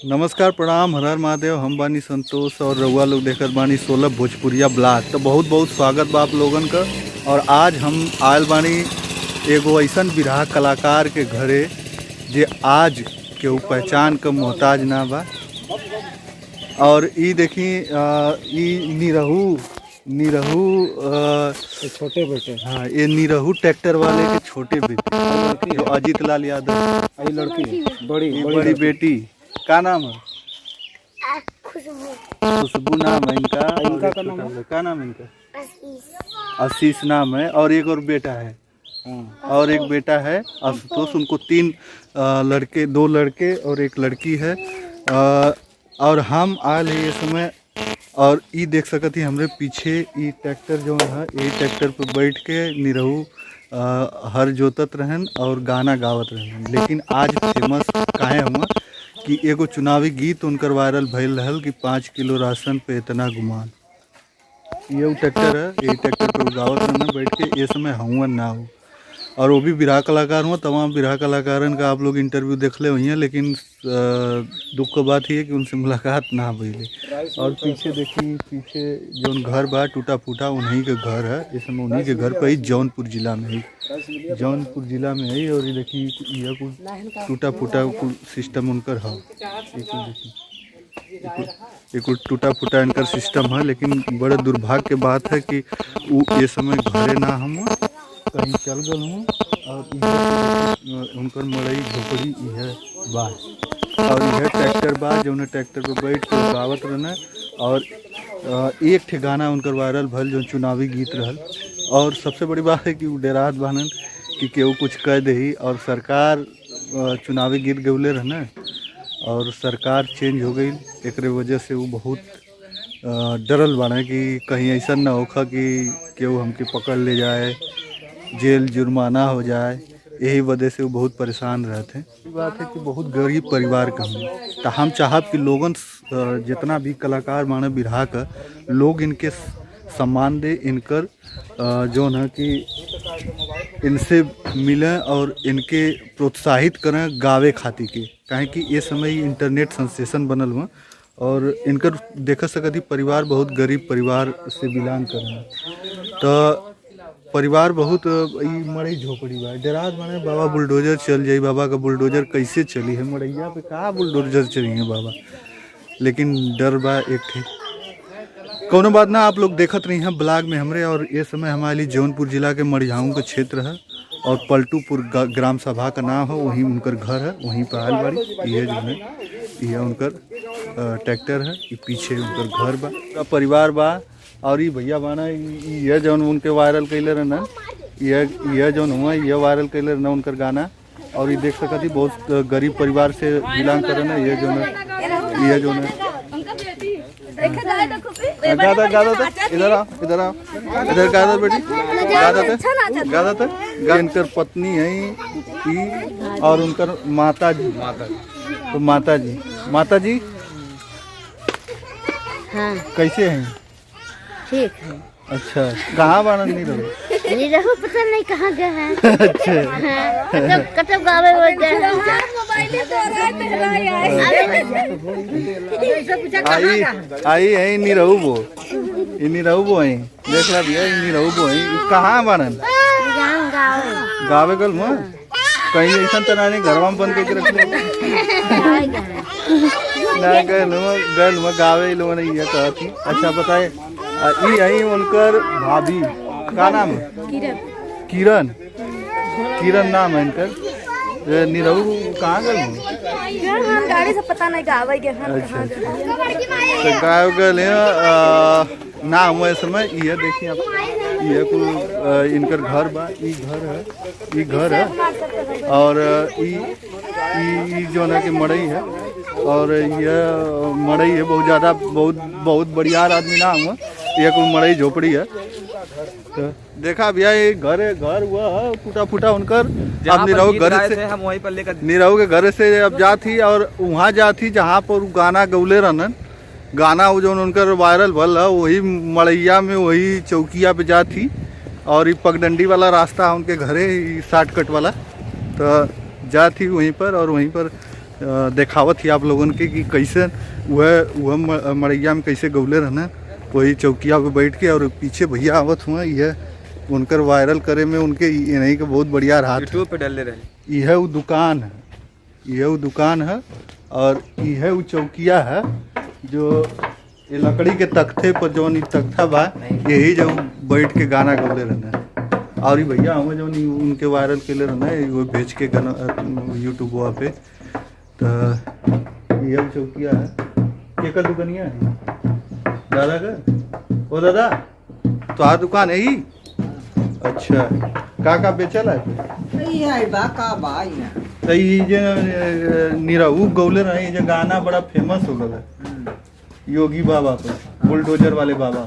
नमस्कार प्रणाम हर हर महादेव। हम बानी संतोष और रउआ लोग देखत बानी 16 भोजपुरिया ब्लॉग। तो बहुत बहुत स्वागत बा आप लोगन का। और आज हम आयल बानी एगो ऐसन बिरहा कलाकार के घरे जे आज केहू पहचान का मोहताज ना बा। और ई देखी ई निरहू छोटे बेटे। हाँ, ये निरहू ट्रैक्टर वाले के छोटे बेटे जो अजीत लाल यादव। आई लड़की बड़ी बेटी का नाम है? खुशबू नाम है इनका। इनका का नाम है? क्या नाम है इनका? आशीष नाम है। और एक और बेटा है। और एक बेटा है आशुतोष। उनको 3 लड़के, 2 लड़के और एक लड़की है। और हम आयल है ये समय। और ये देख सकती हमरे पीछे ये ट्रैक्टर जो है, ये ट्रैक्टर पर बैठ के निरहू हर जोतत रहन और गाना गावत रहन। लेकिन आज फेमस काहे हुआ कि एगो चुनावी गीत उनकर वायरल भइल रहल कि 5 किलो राशन पे इतना गुमान। ये वो ट्रैक्टर है, ये ट्रैक्टर पे गावत रहना बैठ के। ये समय हुआ ना हो। और वो भी बिरहा कलाकार हुआ। तमाम बिरहा कलाकारन का आप लोग इंटरव्यू देख ले हुई हैं, लेकिन दुख की बात है कि उनसे मुलाकात ना भइले। और पीछे देखी, पीछे जो घर बा टूटा फूटा उन्हीं के घर है। इस समय उन्हीं के घर पे ही जौनपुर जिला में है, जौनपुर जिला में है। और ये देखी यह कुछ टूटा फूटा सिस्टम उनकर है। एक टूटा फूटा इनकर सिस्टम है। लेकिन बड़े दुर्भाग्य के बात है कि ये समय घरे ना हम कहीं चल गए हूँ। और उनकर मड़ई झोपड़ी यह बा। और यह ट्रैक्टर बा जो ट्रैक्टर पर बैठ के गावत रहना। और एक ठे गाना उनकर वायरल भल जो चुनावी गीत रहल। और सबसे बड़ी बात है कि वो डेरात बानन कि केहू कुछ कह दही। और सरकार चुनावी गीत गौले रहना और सरकार चेंज हो गई। एक वजह से वो बहुत डरल बाना कि कहीं ऐसा ना होखा कि केहू हमके पकड़ ले जाए, जेल जुर्माना हो जाए। यही वजह से वो बहुत परेशान रहते हैं। बात है कि बहुत गरीब परिवार का हम। तो हम चाहब कि लोगन जितना भी कलाकार माने बिरहा का लोग इनके सम्मान दे, इनकर जो है कि इनसे मिलें और इनके प्रोत्साहित करें गावे खातिर के। काहे कि ये समय इंटरनेट सेंसेशन बनल हुआ। और इनकर देख सकती परिवार बहुत गरीब परिवार से बिलोंग करें। तो परिवार बहुत मड़ई झोपड़ी बा। डेरात माने बाबा बुलडोजर चल जाई। बाबा का बुलडोजर कैसे चली है? मड़ैया पे कहाँ बुलडोजर चली है बाबा। लेकिन डर बा एक थे। कौनो बात ना, आप लोग देखत रही हैं ब्लॉग में हमरे। और ये समय हमारे जौनपुर जिला के मड़ियाऊँ का क्षेत्र है। और पलटूपुर ग्राम सभा का नाम है, वहीं उनकर घर है, वहीं पर आयल बाड़ी। ये जो है ये उनकर ट्रैक्टर है। ये पीछे उनकर घर बा, परिवार बा। और ये भैया बाना ये जौन उनके वायरल कैले रहना, ये जौन हुआ ये वायरल कैले रहना उनकर गाना। और ये देख सकती बहुत गरीब परिवार से बिलोंग कर रहे। ये जो है ये जो है इधर आओ, इधर आओ, इधर गादा बेटी, गादा इनकर पत्नी है और उनकर माता जी। तो माता जी हाँ। कैसे हैं? ठीक है। अच्छा, कहाँ बाना निरहू? पता नहीं कहाँ गए हैं। अच्छा, कटब गावे हो गए। आई है निरहू बो। ये निरहू बो है। देख ला भैया, निरहू बो है। कहाँ बानन? गावे गल में कहीं ऐसा तो नहीं घरवा में बंद करके रख ले ना गल में गावे लोग नहीं है कहती। अच्छा बताए यही उनकर भाभी का नाम है? किरण। किरण नाम है इनकर। निरहू कहाँ गल गाड़ी से पता नहीं गावे गए। अच्छा, तो गाँव गल ना हुआ इस समय। ये देखिए आप, ये कुल इनकर घर बा। ये घर है, ये घर है। और ये जो है कि मड़ई है। और ये मड़ई है बहुत ज़्यादा, बहुत बढ़िया आदमी ना हुआ। ये कुल मड़ई झोपड़ी है। तो देखा भैया ये घर हुआ है टूटा फूटा उनकर। अब निरहू घर से हम वहीं पर लेकर निरहू के घर से अब जाती और वहाँ जाती जहाँ पर गाना गौले रहन। गाना वो जो उनकर वायरल भल है वही मड़ैया में, वही चौकिया पे जाती। और ये पगडंडी वाला रास्ता है उनके घरे, शॉर्टकट वाला। तो जाती वहीं पर। और वहीं पर देखावत ही आप लोगन के कि कैसे वह मड़ैया में कैसे गौले रहना, वही चौकिया पे बैठ के। और पीछे भैया आवत हुआ, यह उनकर वायरल करे में उनके नहीं के बहुत बढ़िया हाथ यूट्यूब पे डाले रहे। यह वो दुकान है, यह वो दुकान है और यह वो चौकिया है जो ये लकड़ी के तख्ते पर जो तख्ता बा, यही जो बैठ के गाना गौले रहना। और ये भैया हमें जो उनके वायरल के लिए रहना है, वो भेज के गाना यूट्यूब पे। तो यह चौकिया है, ये का दुकानिया है दादा का। ओ दादा तो आ दुकान है ही? अच्छा, का बेचल है? तो ये जो निरहू गौले रहे, ये जो गाना बड़ा फेमस हो गया योगी बाबा पर, बुलडोजर वाले बाबा।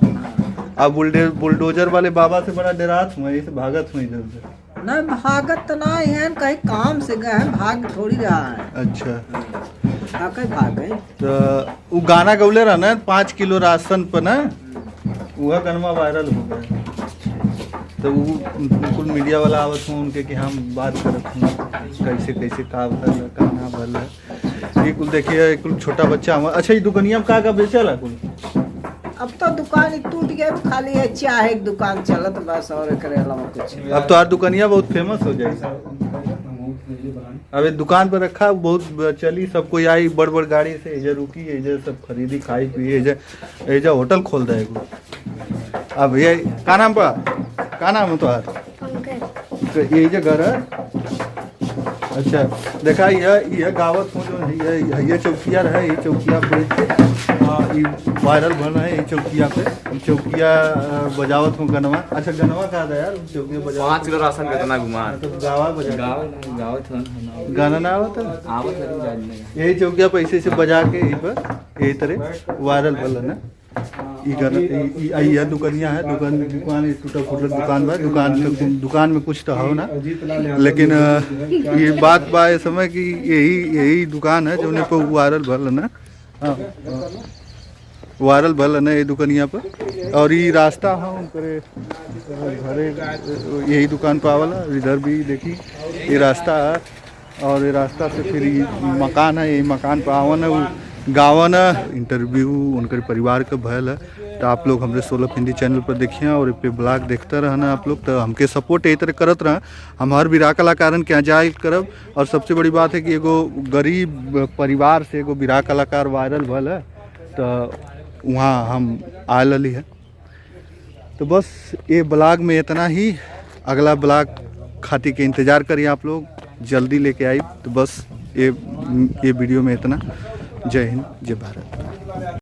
अब बुलडोजर वाले बाबा से बड़ा डरात हुआ, इसे भागत हुआ इधर उधर। नहीं भागत तो नहीं है, कहीं काम से गए हैं, भाग थोड़ी रहा है। अच्छा, कहीं भाग गए तो वो गाना गौले रहा ना 5 किलो राशन पर ना, वह गाना वायरल हो गया। तो वो कुल मीडिया वाला आवत हूँ उनके कि हम बात करत हूँ कैसे कैसे का भल कहना भल है। ये कुल देखिए, कुल छोटा बच्चा हुआ। अच्छा, ये दुकानिया में का बेचल है कुल? अब तो दुकान टूट गए, खाली है चाय एक दुकान चलत बस, और करे अलावा कुछ नहीं। अब तो यार दुकानिया बहुत फेमस हो जाएगी। अब ये दुकान पर रखा बहुत चली, सब कोई आई बड़ बड़ गाड़ी से एजा रुकी, एजा सब खरीदी खाई पी, एजा होटल खोल देगा। अब ये का नाम है तो ये जो घर है? अच्छा, देखा यह गावत हूँ जो ये चौकिया रहे, ये चौकिया पे वायरल बन रहा है। ये चौकिया पे चौकिया बजावत हूँ गनवा। अच्छा, गनवा कहा था यार चौकिया बजा 5 किलो राशन कितना घुमा तो गावा बजा गाना ना आवत, यही चौकिया पे ऐसे बजा के यही तरह वायरल बन रहा है। यह दुकानिया है, दुकान टूटा फूटा दुकान बा, दुकान में कुछ तो हो ना, लेकिन ये बात बा इस समय कि यही दुकान है जो पे वायरल भल ना। हाँ, वायरल भल ना ये दुकानिया पर। और ये रास्ता है उनके घरे, यही दुकान पर आवला। इधर भी देखी ये रास्ता है, और ये रास्ता से फिर ये मकान है, यही मकान पर आवन है वो गावन इंटरव्यू उनके परिवार का भयल है। तो आप लोग हमारे 16 हिंदी चैनल पर देखिए और पे ब्लॉग देखते रहना आप लोग। तो हमके सपोर्ट यही तरह करत रहा, हम हर बिरहा कलाकारन के जाए करब। और सबसे बड़ी बात है कि एगो गरीब परिवार से एगो बिरहा कलाकार वायरल भल है, तो वहाँ हम आयल रही है। तो बस ये ब्लॉग में इतना ही, अगला ब्लॉग खातिर के इंतज़ार करिए आप लोग, जल्दी लेके आई। तो बस ये वीडियो में इतना। जय हिंद, जय भारत।